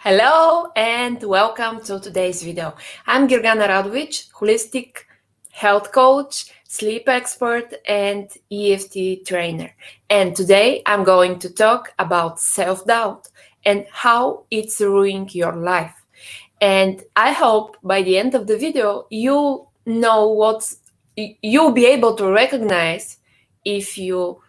Hello and welcome to today's video. I'm Gergana Radovich, holistic health coach, sleep expert, and EFT trainer. And today I'm going to talk about self-doubt and how it's ruining your life. And I hope by the end of the video you know you'll be able to recognize if you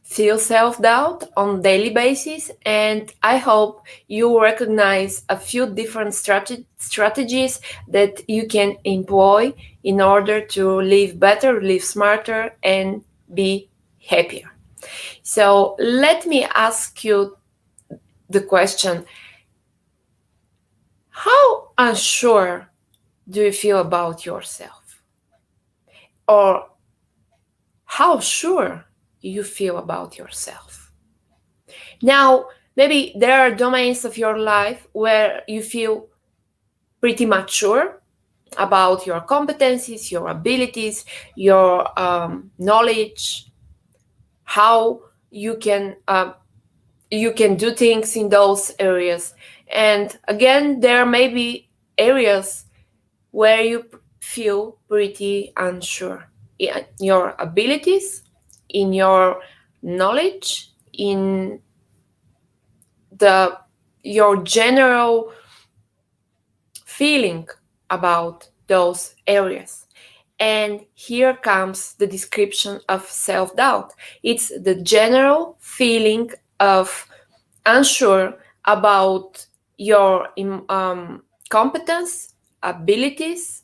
feel self-doubt on daily basis, and I hope you recognize a few different strategies that you can employ in order to live better, live smarter, and be happier. So let me ask you the question: how unsure do you feel about yourself? Or how sure you feel about yourself? Now, maybe there are domains of your life where you feel pretty much sure about your competencies, your abilities, your knowledge, how you can do things in those areas. And again, there may be areas where you feel pretty unsure in your abilities, in your knowledge, in your general feeling about those areas. And here comes the description of self-doubt. It's the general feeling of unsure about your competence, abilities,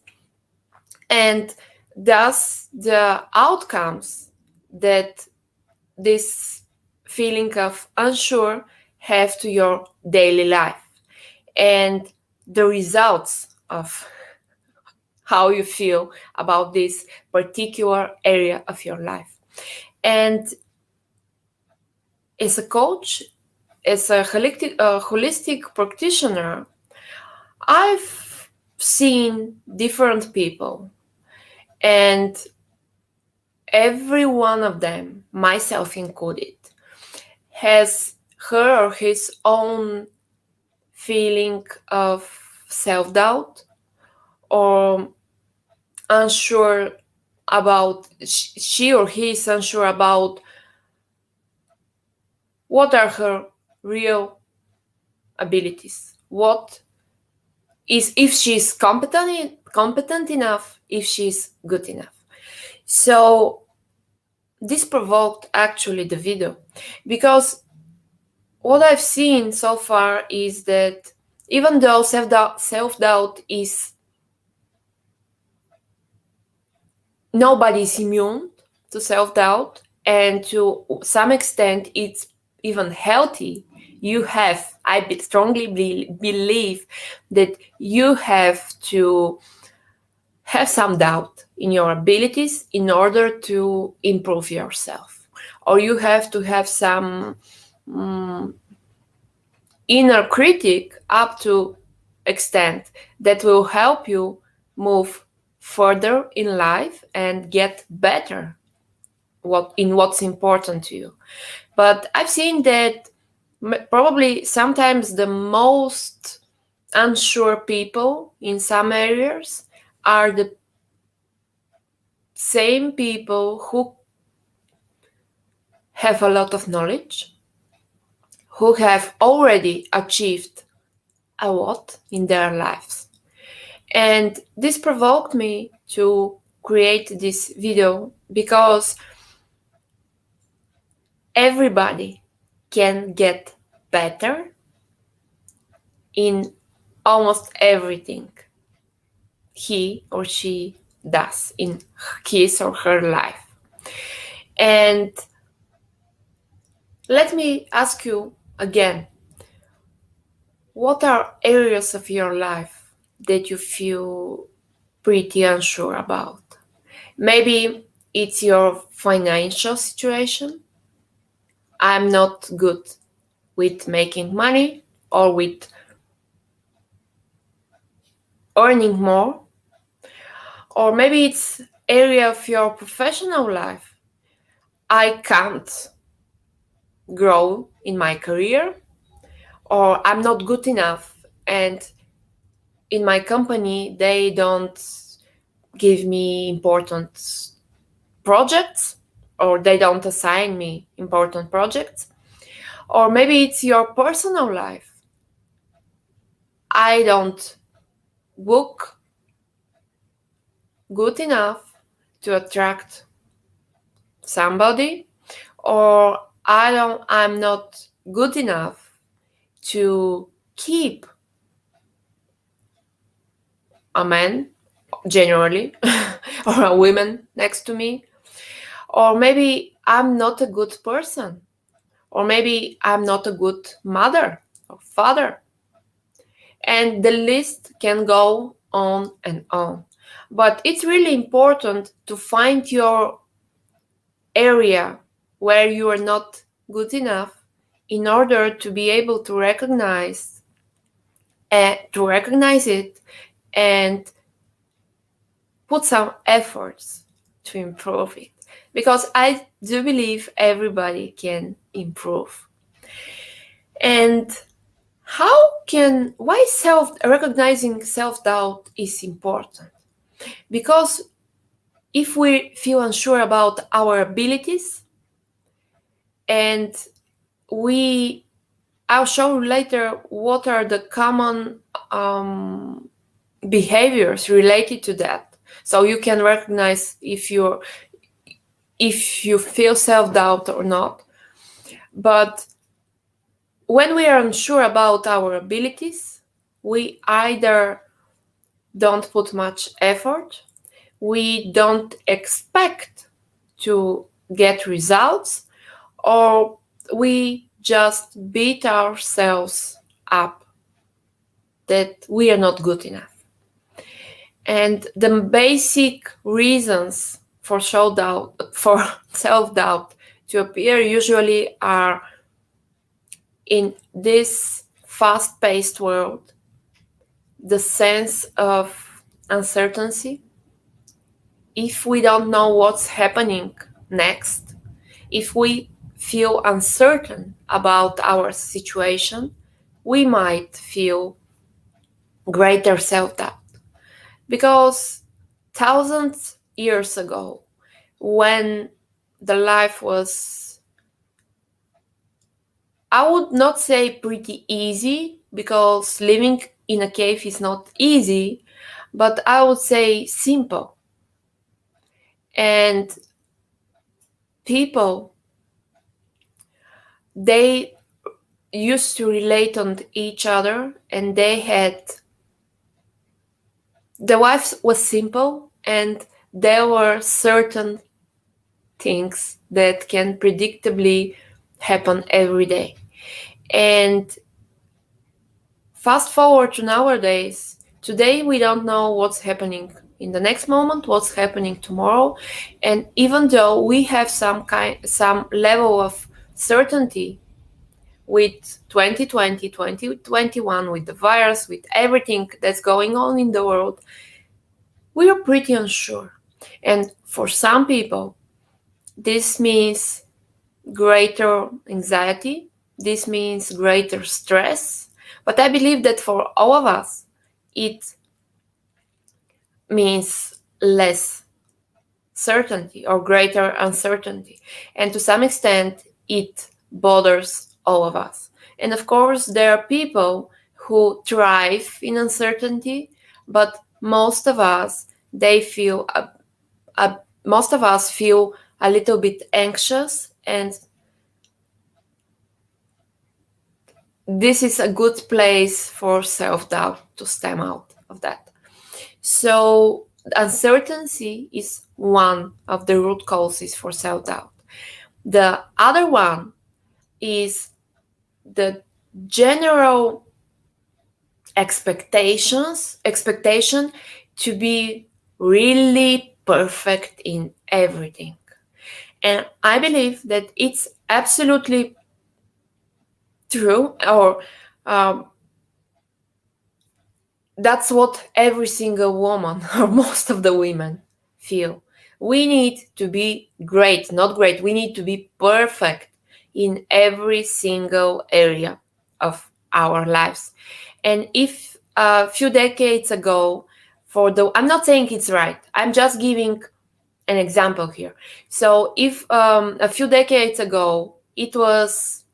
and thus the outcomes that this feeling of unsure have to your daily life, and the results of how you feel about this particular area of your life. And as a coach, as a holistic practitioner, I've seen different people, and every one of them, myself included, has her or his own feeling of self-doubt or unsure about, she or he is unsure about what are her real abilities, what is, if she's competent enough, if she's good enough. So this provoked actually the video, because what I've seen so far is that even though self-doubt is, nobody is immune to self-doubt, and to some extent it's even healthy. I strongly believe that you have to have some doubt in your abilities in order to improve yourself, or you have to have some inner critic up to extent that will help you move further in life and get better what's important to you. But I've seen that probably sometimes the most unsure people in some areas are the same people who have a lot of knowledge, who have already achieved a lot in their lives. And this provoked me to create this video, because everybody can get better in almost everything he or she does in his or her life. And let me ask you again, what are areas of your life that you feel pretty unsure about? Maybe it's your financial situation. I'm not good with making money or with earning more. Or maybe it's area of your professional life. I can't grow in my career, or I'm not good enough, and in my company they don't give me important projects, or they don't assign me important projects. Or maybe it's your personal life. I don't look good enough to attract somebody, or I'm not good enough to keep a man generally or a woman next to me. Or maybe I'm not a good person, or maybe I'm not a good mother or father. And the list can go on and on. But it's really important to find your area where you are not good enough in order to be able to recognize it and put some efforts to improve it, because I do believe everybody can improve. And why self recognizing self-doubt is important? Because if we feel unsure about our abilities, and we I'll show you later what are the common behaviors related to that, so you can recognize if you feel self-doubt or not. But when we are unsure about our abilities, we either don't put much effort, we don't expect to get results, or we just beat ourselves up that we are not good enough. And the basic reasons for for self-doubt to appear usually are, in this fast-paced world, the sense of uncertainty. If we don't know what's happening next, if we feel uncertain about our situation, we might feel greater self-doubt. Because thousands years ago, when the life was, I would not say pretty easy, because living in a cave is not easy, but I would say simple. And people, they used to relate on each other, and the life was simple, and there were certain things that can predictably happen every day. And fast forward to nowadays, today we don't know what's happening in the next moment, what's happening tomorrow. And even though we have some level of certainty with 2020, 2021, with the virus, with everything that's going on in the world, we are pretty unsure. And for some people, this means greater anxiety, this means greater stress. But I believe that for all of us, it means less certainty or greater uncertainty. And to some extent, it bothers all of us. And of course, there are people who thrive in uncertainty, but most of us, most of us feel a little bit anxious, and this is a good place for self-doubt to stem out of that. So uncertainty is one of the root causes for self-doubt. The other one is the general expectation to be really perfect in everything. And I believe that it's absolutely true, or that's what every single woman or most of the women feel. We need to be great, not great. We need to be perfect in every single area of our lives. And if a few decades ago, I'm not saying it's right, I'm just giving an example here. So if a few decades ago it was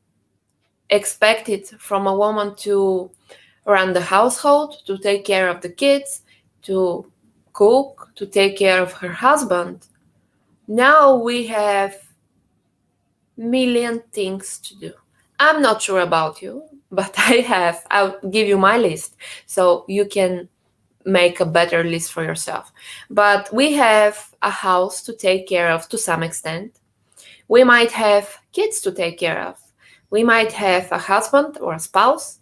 expected from a woman to run the household, to take care of the kids, to cook, to take care of her husband, now we have million things to do. I'm not sure about you, but I'll give you my list so you can make a better list for yourself. But we have a house to take care of to some extent. We might have kids to take care of. We might have a husband or a spouse.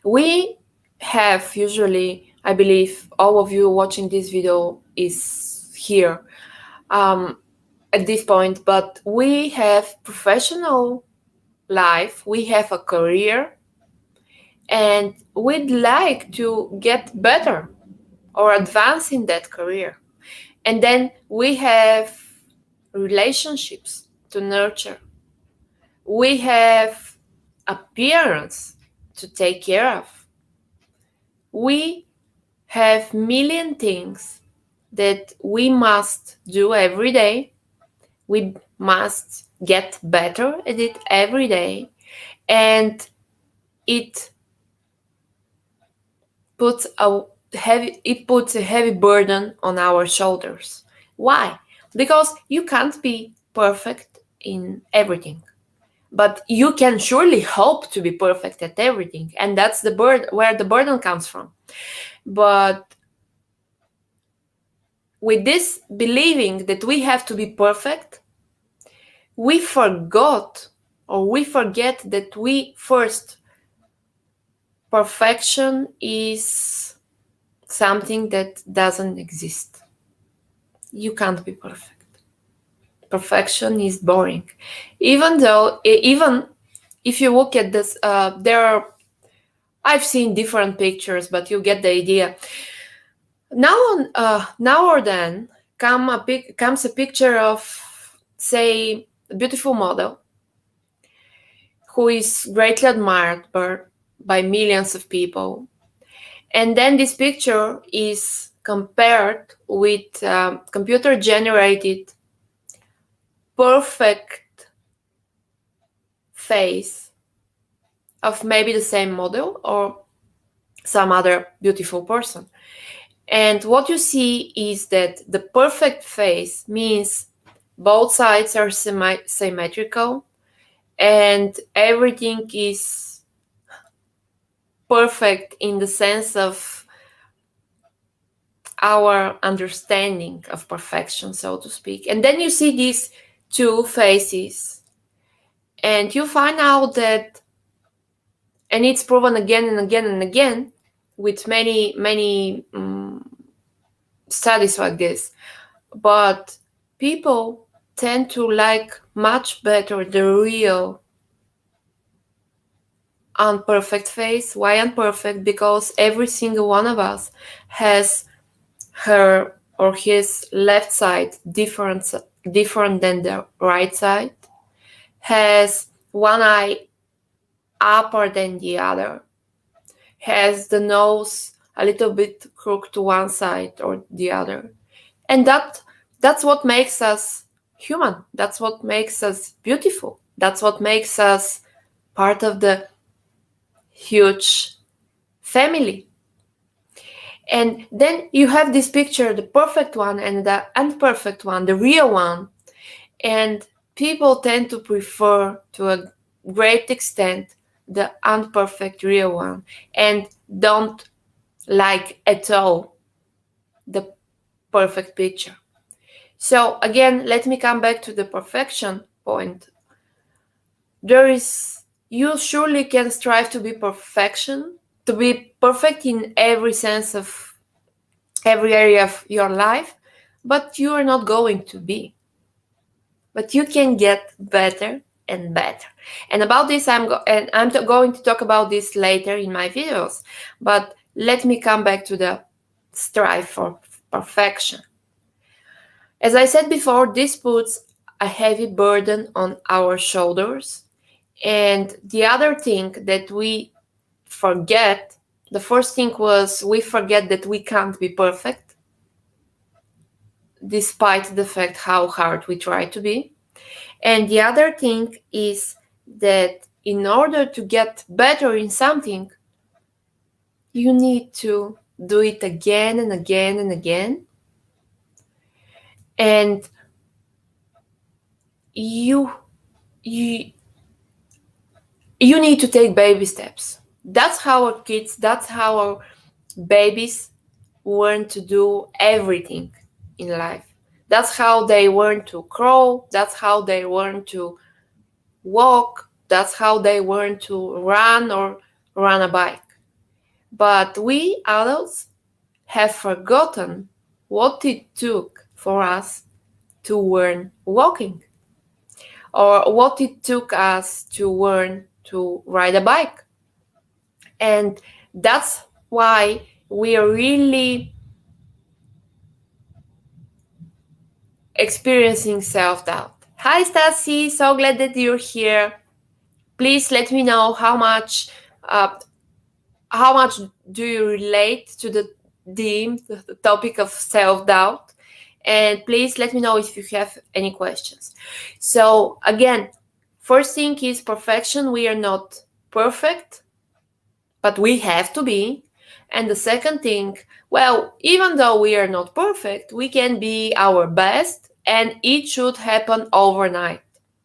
We have usually, I believe all of you watching this video is here at this point, but we have professional life, we have a career, and we'd like to get better or advance in that career. And then we have relationships to nurture. We have appearance to take care of. We have million things that we must do every day. We must get better at it every day. And it puts a heavy burden on our shoulders. Why? Because you can't be perfect in everything, but you can surely hope to be perfect at everything, and that's where the burden comes from. But with this believing that we have to be perfect, we forget that perfection is something that doesn't exist. You can't be perfect. Perfection is boring. Even if you look at this, I've seen different pictures, but you get the idea. Now or then comes a picture of, say, a beautiful model who is greatly admired by millions of people. And then this picture is compared with computer-generated perfect face of maybe the same model or some other beautiful person. And what you see is that the perfect face means both sides are symmetrical and everything is perfect in the sense of our understanding of perfection, so to speak. And then you see these two faces and you find out that, and it's proven again and again and again with many studies like this, but people tend to like much better the real unperfect face. Why unperfect? Because every single one of us has her or his left side different than the right side, has one eye upper than the other, has the nose a little bit crooked to one side or the other. And that's what makes us human. That's what makes us beautiful. That's what makes us part of the huge family. And then you have this picture, the perfect one and the imperfect one, the real one. And people tend to prefer, to a great extent, the imperfect real one and don't like at all the perfect picture. So again, let me come back to the perfection point. You surely can strive to be perfect in every sense of every area of your life, but you are not going to be. But you can get better and better. And about this, I'm going to talk about this later in my videos. But let me come back to the strive for perfection. As I said before, this puts a heavy burden on our shoulders, And the other thing that we forget, the first thing was we forget that we can't be perfect, despite the fact how hard we try to be. And the other thing is that in order to get better in something, you need to do it again and again and again. And you you you need to take baby steps. That's how our kids, that's how our babies learn to do everything in life. That's how they learn to crawl, that's how they learn to walk, that's how they learn to run or run a bike. But we adults have forgotten what it took for us to learn walking, or what it took us to learn to ride a bike. And that's why we are really experiencing self-doubt. Hi Stacy, so glad that you're here. Please let me know uh, how much do you relate to the topic of self-doubt, and please let me know if you have any questions. So again, first thing is perfection. We are not perfect, but we have to be. And the second thing, well, even though we are not perfect, we can be our best, and it should happen overnight.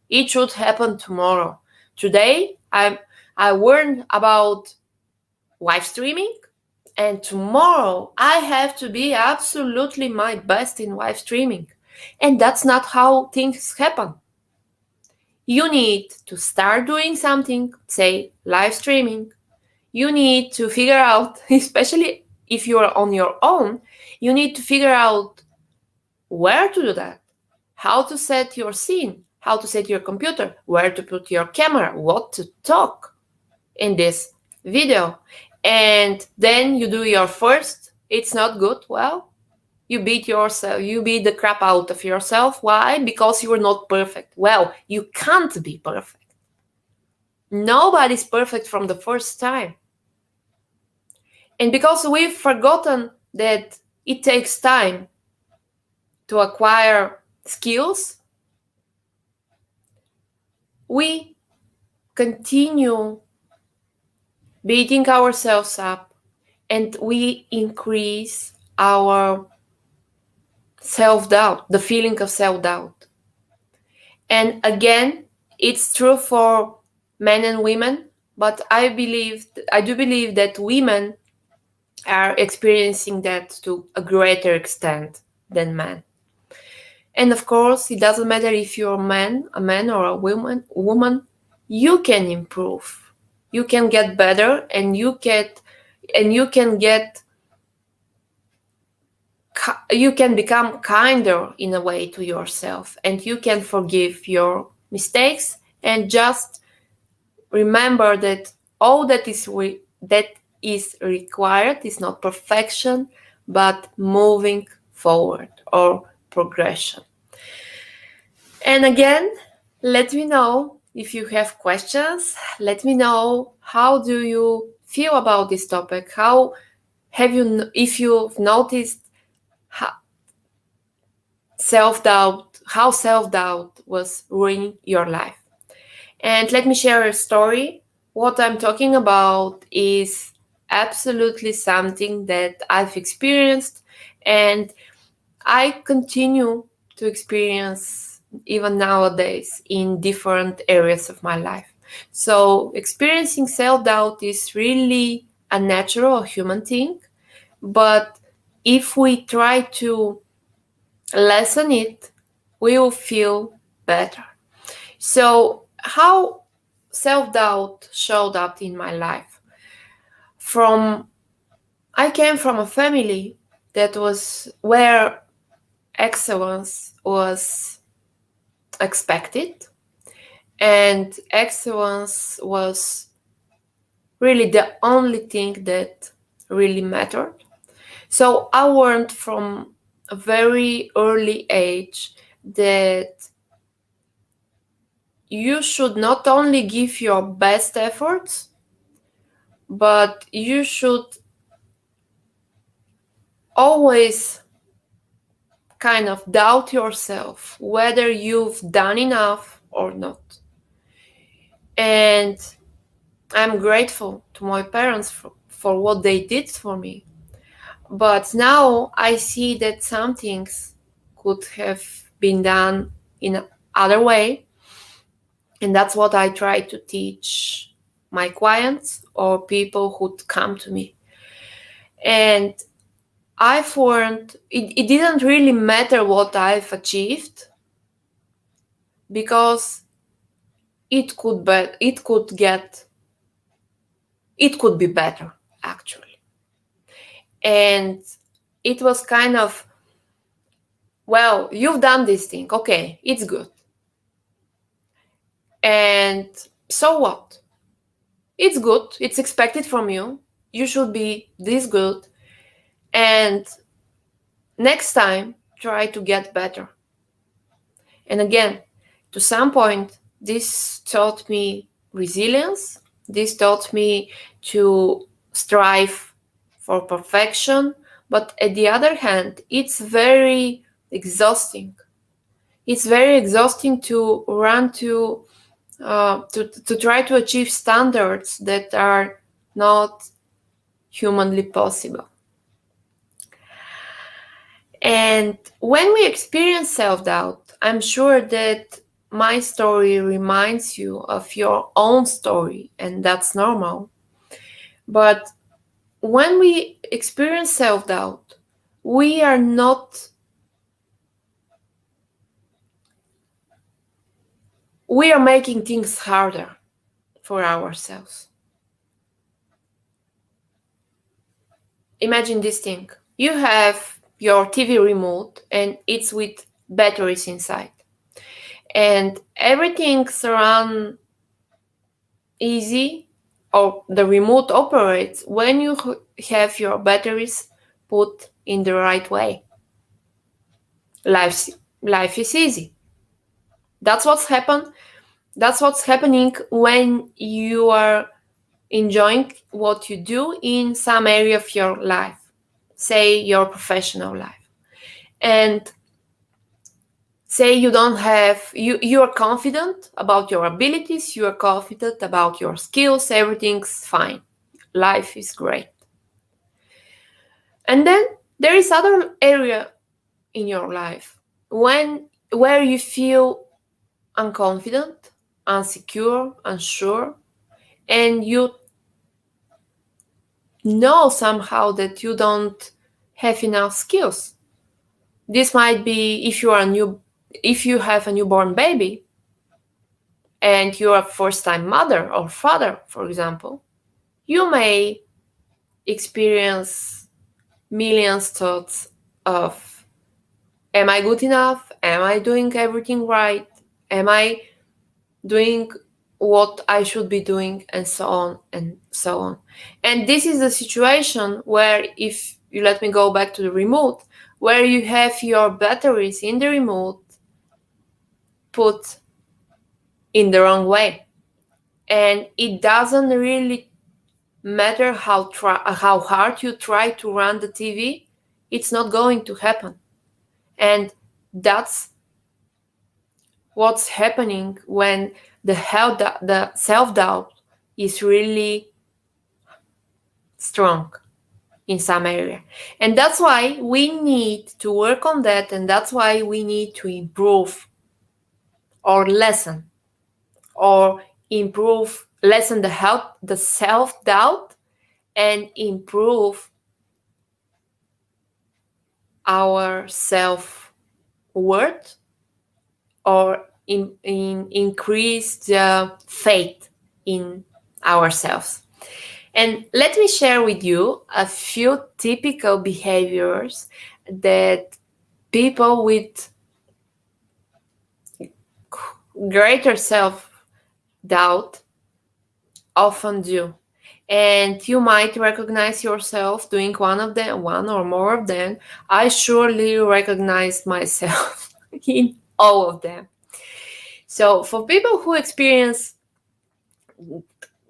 It should happen tomorrow. Today, I learned about live streaming, and tomorrow I have to be absolutely my best in live streaming. And that's not how things happen. You need to start doing something, say live streaming. You need to figure out, especially if you're on your own, you need to figure out where to do that, how to set your scene, how to set your computer, where to put your camera, what to talk in this video. And then you do your first, it's not good. Well, you beat yourself, you beat the crap out of yourself. Why? Because you are not perfect. Well, you can't be perfect. Nobody's perfect from the first time. And because we've forgotten that it takes time to acquire skills, we continue beating ourselves up, and we increase our self-doubt, the feeling of self-doubt. And again, it's true for men and women, but I do believe that women are experiencing that to a greater extent than men. And of course, it doesn't matter if you're a man or a woman, you can improve. You can get better, and you can become kinder in a way to yourself, and you can forgive your mistakes, and just remember that all that is required is not perfection, but moving forward or progression. And again, let me know if you have questions. Let me know, how do you feel about this topic? If you've noticed how self-doubt was ruining your life. And let me share a story. What I'm talking about is absolutely something that I've experienced, and I continue to experience even nowadays in different areas of my life. So experiencing self-doubt is really a natural human thing, but if we try to lessen it, we will feel better. So how self-doubt showed up in my life? I came from a family that was where excellence was expected, and excellence was really the only thing that really mattered. So I learned from a very early age that you should not only give your best efforts, but you should always kind of doubt yourself whether you've done enough or not. And I'm grateful to my parents for what they did for me. But now I see that some things could have been done in other way. And that's what I try to teach my clients or people who come to me. And I've learned it didn't really matter what I've achieved, because it could be better, actually. And it was kind of, well, you've done this thing, okay, it's good. And so what? It's good, it's expected from you. You should be this good. And next time, try to get better. And again, to some point, this taught me resilience. This taught me to strive for perfection. But at the other hand, it's very exhausting. It's very exhausting to run to try to achieve standards that are not humanly possible. And when we experience self-doubt, I'm sure that my story reminds you of your own story, and that's normal. But when we experience self-doubt, we are making things harder for ourselves. Imagine this thing. You have your TV remote and it's with batteries inside. And everything's run easy, or the remote operates when you have your batteries put in the right way. Life is easy. That's what's happening when you are enjoying what you do in some area of your life, say your professional life. And say you are confident about your abilities, you are confident about your skills, everything's fine, life is great. And then there is other area in your life where you feel unconfident, insecure, unsure, and you know somehow that you don't have enough skills. This might be if you have a newborn baby and you're a first-time mother or father, for example. You may experience millions thoughts of, am I good enough? Am I doing everything right? Am I doing what I should be doing? And so on and so on. And this is a situation where, if you let me go back to the remote, where you have your batteries in the remote put in the wrong way. And it doesn't really matter how hard you try to run the TV, it's not going to happen. And that's what's happening when the self-doubt is really strong in some area. And that's why we need to work on that, and that's why we need to improve or lessen the self-doubt and improve our self-worth, or increase the faith in ourselves. And let me share with you a few typical behaviors that people with greater self-doubt often do. And you might recognize yourself doing one or more of them. I surely recognize myself in all of them. So for people who experience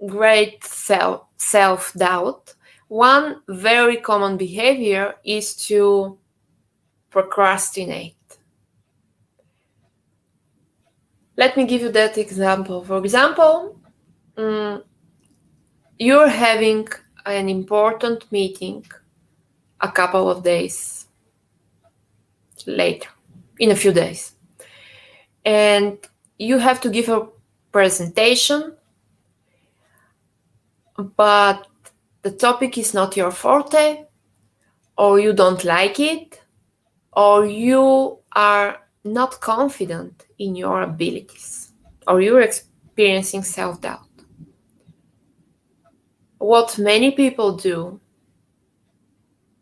great self-doubt, one very common behavior is to procrastinate. Let me give you that example. For example, you're having an important meeting a couple of days later, in a few days, and you have to give a presentation, but the topic is not your forte, or you don't like it, or you are not confident in your abilities, or you're experiencing self-doubt. What many people do,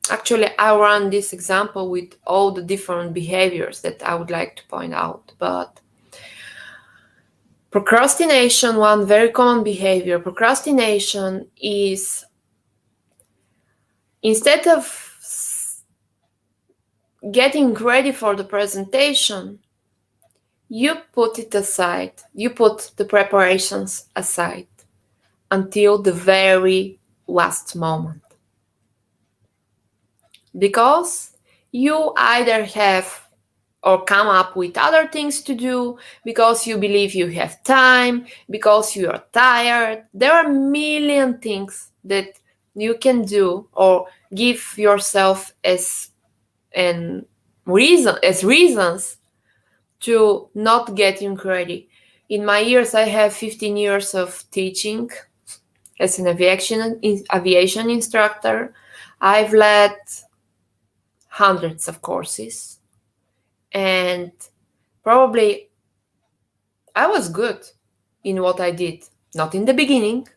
actually I run this example with all the different behaviors that I would like to point out, but procrastination, one very common behavior, procrastination is, instead of getting ready for the presentation, you put it aside, you put the preparations aside until the very last moment. Because you either have or come up with other things to do, because you believe you have time, because you are tired. There are a million things that you can do or give yourself as reasons to not getting ready. In my years, I have 15 years of teaching as an aviation instructor. I've led hundreds of courses, and probably I was good in what I did. Not in the beginning,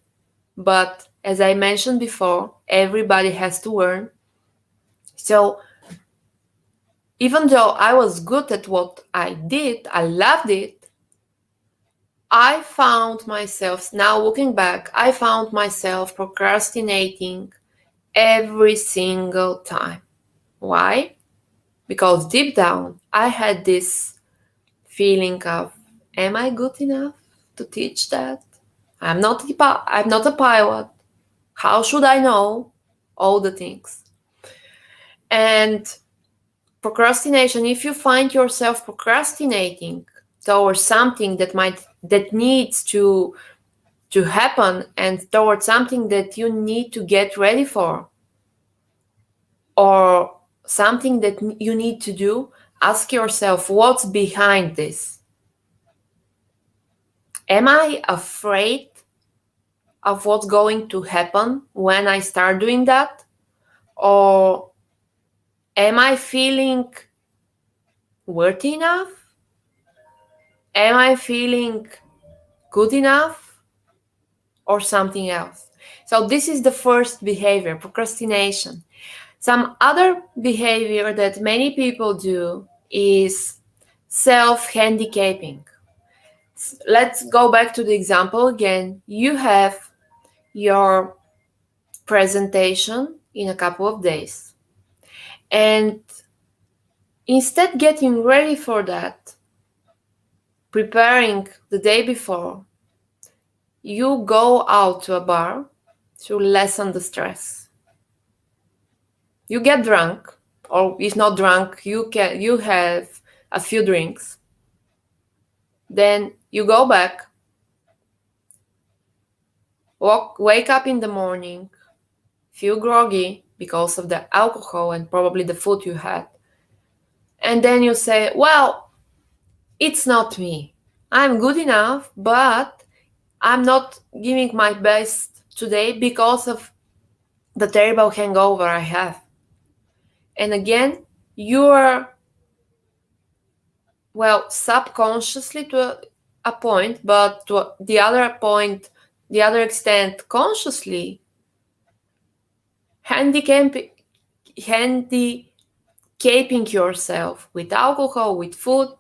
but as I mentioned before, everybody has to learn. So even though I was good at what I did, I loved it, I found myself, now looking back, I found myself procrastinating every single time. Why? Because deep down, I had this feeling of, am I good enough to teach that? I'm not a pilot. How should I know all the things? And procrastination, if you find yourself procrastinating towards something that needs to happen, and towards something that you need to get ready for, or something that you need to do, ask yourself, what's behind this? Am I afraid of what's going to happen when I start doing that? Or am I feeling worthy enough? Am I feeling good enough? Or something else? So this is the first behavior, procrastination. Some other behavior that many people do is self-handicaping. Let's go back to the example again. You have your presentation in a couple of days, and instead getting ready for that, preparing the day before, you go out to a bar to lessen the stress. You get drunk, or if not drunk, you have a few drinks. Then you go back, wake up in the morning, feel groggy because of the alcohol and probably the food you had. And then you say, well, it's not me. I'm good enough, but I'm not giving my best today because of the terrible hangover I have. And again, you are, well, subconsciously to a point, but to the other point, the other extent, consciously, handicapping yourself with alcohol, with food,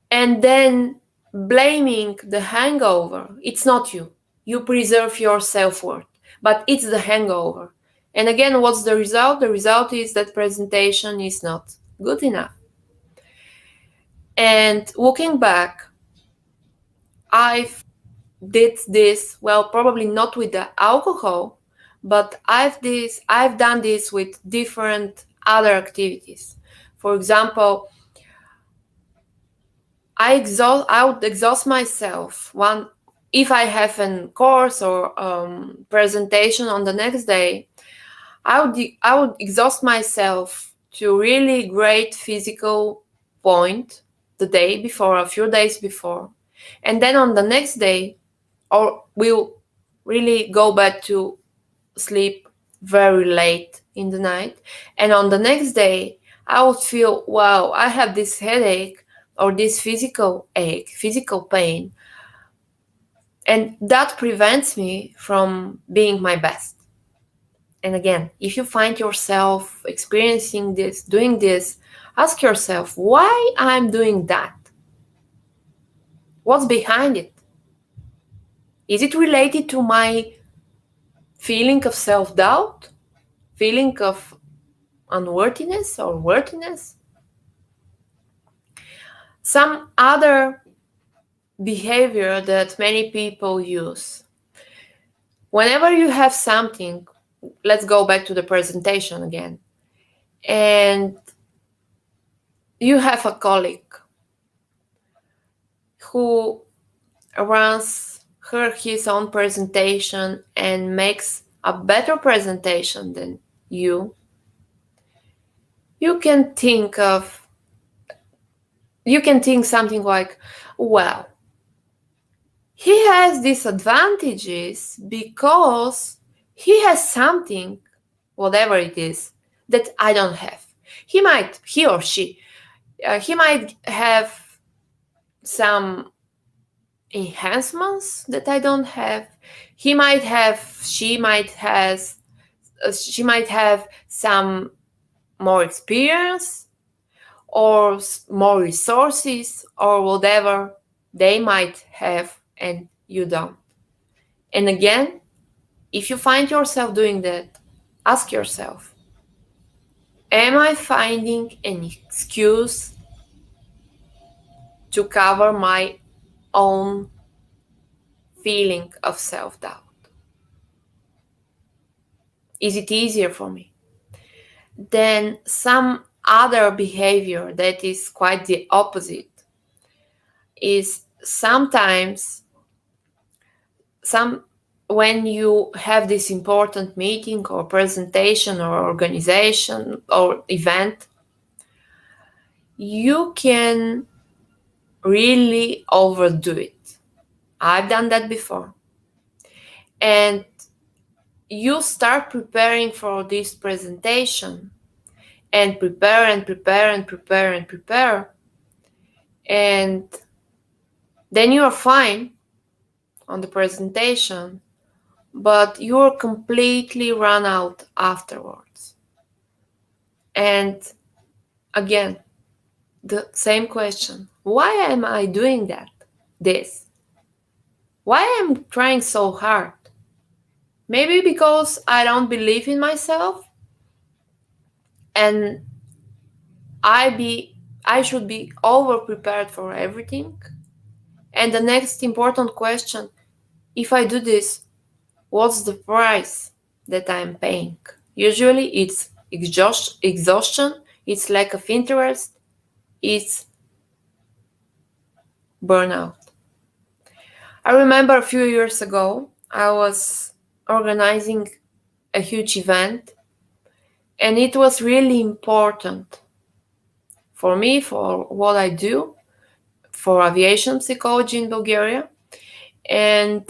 and then blaming the hangover. It's not you. You preserve your self-worth, but it's the hangover. And again, what's the result? The result is that presentation is not good enough. And looking back, I've did this, well, probably not with the alcohol, but I've done this with different other activities. For example, I would exhaust myself one if I have a course or presentation on the next day. I would exhaust myself to really great physical point the day before, a few days before, and then on the next day, or will really go back to sleep very late in the night, and on the next day I would feel, wow, I have this headache or this physical ache, physical pain, and that prevents me from being my best. And again, if you find yourself experiencing this, doing this, ask yourself why I'm doing that. What's behind it? Is it related to my feeling of self-doubt, feeling of unworthiness or worthiness? Some other behavior that many people use. Whenever you have something, let's go back to the presentation again, and you have a colleague who runs his own presentation and makes a better presentation than you, you can think of you can think something like, well, he has these advantages because he has something, whatever it is, that I don't have. He or she, he might have some enhancements that I don't have. He might have, she might have some more experience or more resources or whatever they might have and you don't. And again, if you find yourself doing that, ask yourself, am I finding an excuse to cover my own feeling of self-doubt? Is it easier for me? Then some other behavior that is quite the opposite is sometimes some when you have this important meeting or presentation or organization or event, you can really overdo it. I've done that before. And you start preparing for this presentation and prepare and prepare and prepare and prepare. And then you are fine on the presentation, but you're completely run out afterwards. And again, the same question. Why am I doing that? This? Why am I trying so hard? Maybe because I don't believe in myself and I should be over prepared for everything. And the next important question, if I do this, what's the price that I'm paying? Usually it's exhaustion, it's lack of interest, it's burnout. I remember a few years ago, I was organizing a huge event, and it was really important for me, for what I do, for aviation psychology in Bulgaria. And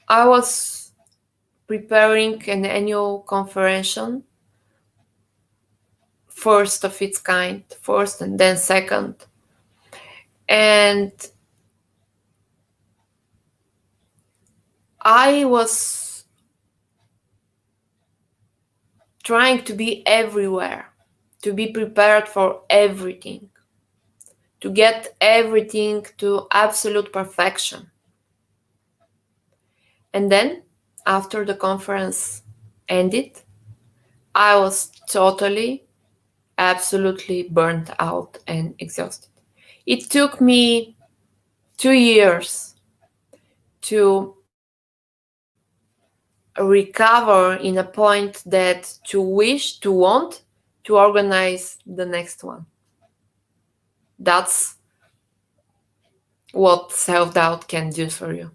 I was preparing an annual conference, first of its kind, first and then second. And I was trying to be everywhere, to be prepared for everything, to get everything to absolute perfection. And then, after the conference ended, I was totally, absolutely burnt out and exhausted. It took me 2 years to recover in a point that to wish, to want, to organize the next one. That's what self-doubt can do for you.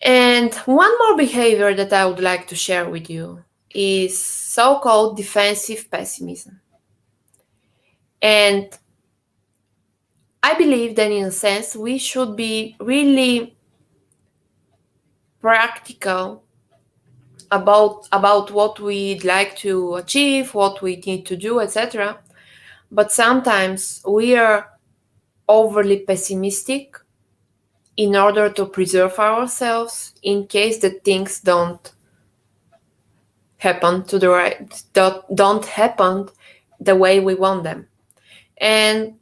And one more behavior that I would like to share with you is so-called defensive pessimism. And I believe that in a sense we should be really practical about what we'd like to achieve, what we need to do, etc. But sometimes we are overly pessimistic in order to preserve ourselves in case the things don't happen to the right, don't happen the way we want them. And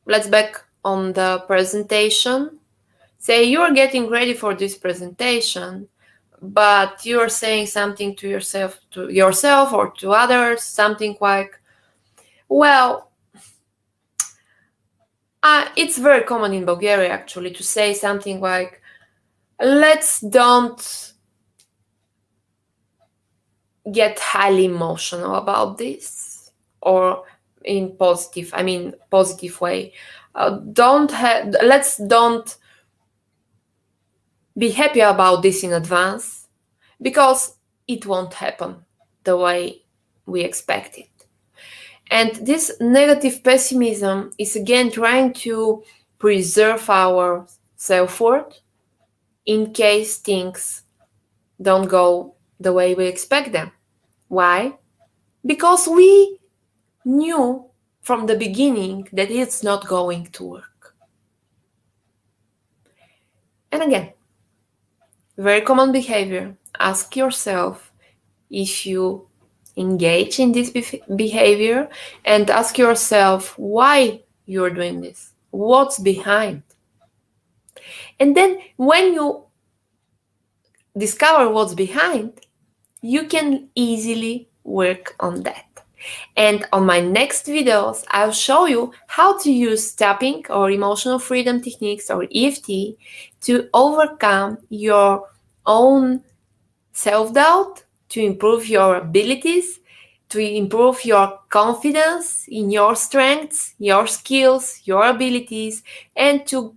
let's back on the presentation. Say you're getting ready for this presentation, but you're saying something to yourself or to others, something like, well, it's very common in Bulgaria actually to say something like, let's don't get highly emotional about this, or in positive way. Let's don't be happy about this in advance because it won't happen the way we expect it. And this negative pessimism is again trying to preserve our self-worth in case things don't go the way we expect them. Why? Because we knew from the beginning that it's not going to work. And again, very common behavior. Ask yourself if you engage in this behavior, and ask yourself why you're doing this, what's behind. And then when you discover what's behind, you can easily work on that. And on my next videos, I'll show you how to use tapping or emotional freedom techniques or EFT to overcome your own self-doubt, to improve your abilities, to improve your confidence in your strengths, your skills, your abilities, and to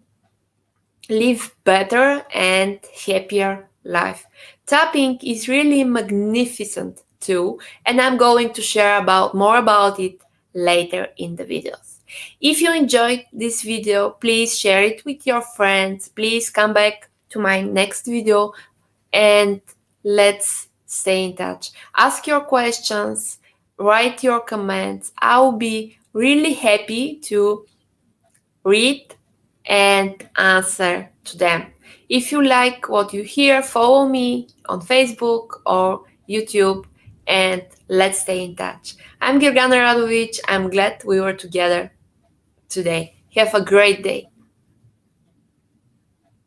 live better and happier life. Tapping is really magnificent too, and I'm going to share more about it later in the videos. If you enjoyed this video, please share it with your friends. Please come back to my next video and let's stay in touch. Ask your questions, write your comments. I'll be really happy to read and answer to them. If you like what you hear, follow me on Facebook or YouTube and let's stay in touch. I'm Gergana Radovich. I'm glad we were together today. Have a great day.